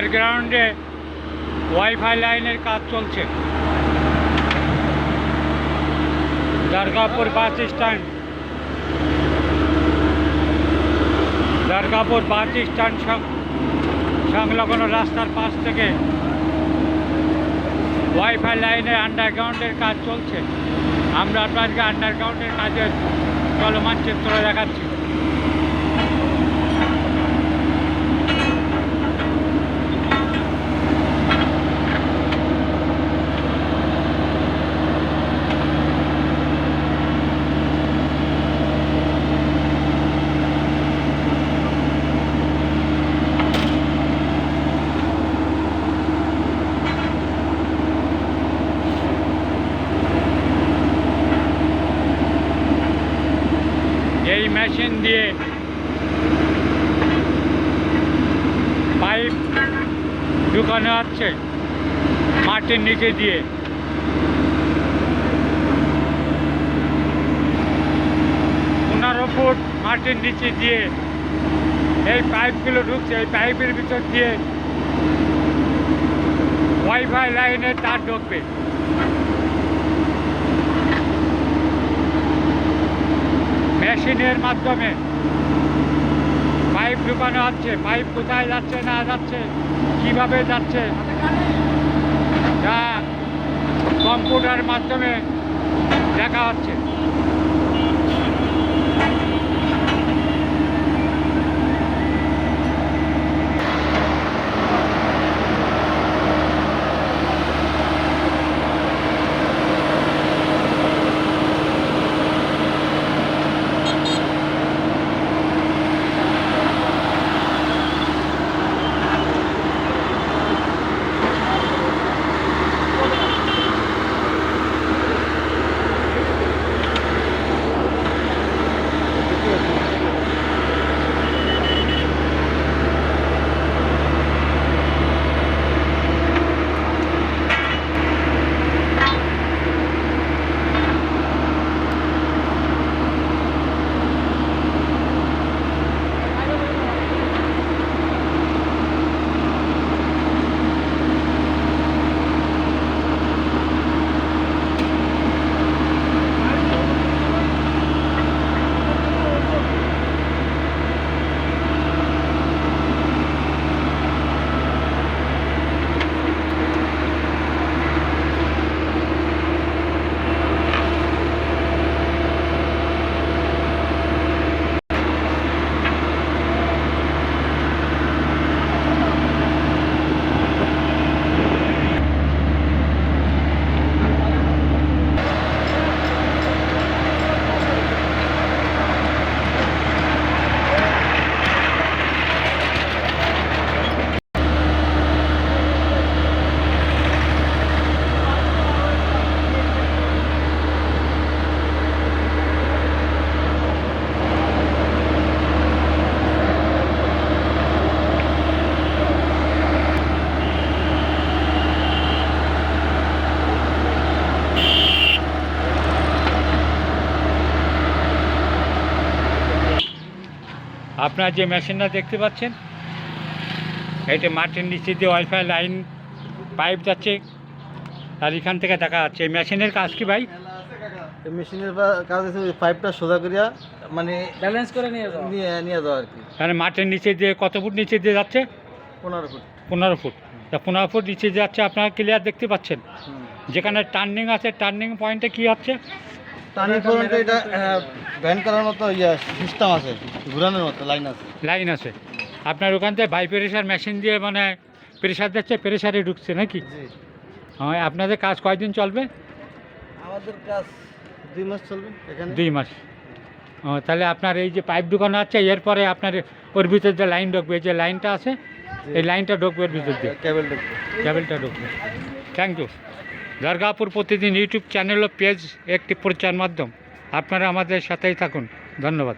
আন্ডারগ্রাউন্ডে wifi লাইনের কাজ চলছে। Durgapur bus stand, Durgapur bus stand সংলগ্ন রাস্তার পাশ থেকে ওয়াইফাই লাইনের আন্ডারগ্রাউন্ডের কাজ চলছে। আমরা আপনাদেরকে আন্ডারগ্রাউন্ডের কাজের চলমান চিত্র দেখাচ্ছি। এই মেশিন দিয়ে পাইপ ঢুকানো হচ্ছে মাটির নিচে দিয়ে। 15 ফুট মাটির নিচে দিয়ে এই পাইপগুলো ঢুকছে। এই পাইপের ভিতর দিয়ে ওয়াইফাই লাইনে তার ঢুকবে। মেশিনের মাধ্যমে পাইপ ঢুকানো হচ্ছে। পাইপ কোথায় যাচ্ছে না যাচ্ছে, কিভাবে যাচ্ছে, তা কম্পিউটার মাধ্যমে দেখা হচ্ছে। আপনার যে মেশিনটা দেখতে পাচ্ছেন, এটা মাটির নিচে দিয়ে ওয়াইফাই লাইন পাইপ যাচ্ছে, আর এখান থেকে দেখা যাচ্ছে। এই মেশিনের কাজ কি ভাই? মেশিনের কাজ আছে ওই পাইপটা সোজা করিয়া মানে ব্যালেন্স করে নিয়ে যাওয়া আর কি। মানে মাটির নিচে দিয়ে কত ফুট নিচে দিয়ে যাচ্ছে? 15 ফুট। 15 ফুট। তা 15 ফুট নিচে যাচ্ছে, আপনারা ক্লিয়ার দেখতে পাচ্ছেন। যেখানে টার্নিং আছে, টার্নিং পয়েন্টে কি হচ্ছে? টার্নিং পয়েন্টে এটা ব্যান্ড করার মতো সিস্টেম আছে, ঘুরানোর মতো লাইন আছে। আপনার ওখান থেকে বাই প্রেশার মেশিন দিয়ে মানে প্রেশার দিচ্ছে, প্রেশারে ঢুকছে নাকি? হ্যাঁ। আপনাদের কাজ কয়দিন চলবে? আমাদের কাজ 2 মাস চলবে এখানে। 2 মাস। ও, তাহলে আপনার এই যে পাইপ ঢুকানো আছে, এরপরে আপনার ওর ভিতর যে লাইন ঢুকবে, যে লাইনটা আছে এই লাইনটা ঢুকবে ওর ভিতর দিয়ে, কেবলটা ঢুকবে। Thank you. দুর্গাপুর প্রতিদিন ইউটিউব চ্যানেল ও পেজ একটি প্রচার মাধ্যম। আপনারা আমাদের সাথেই থাকুন। ধন্যবাদ।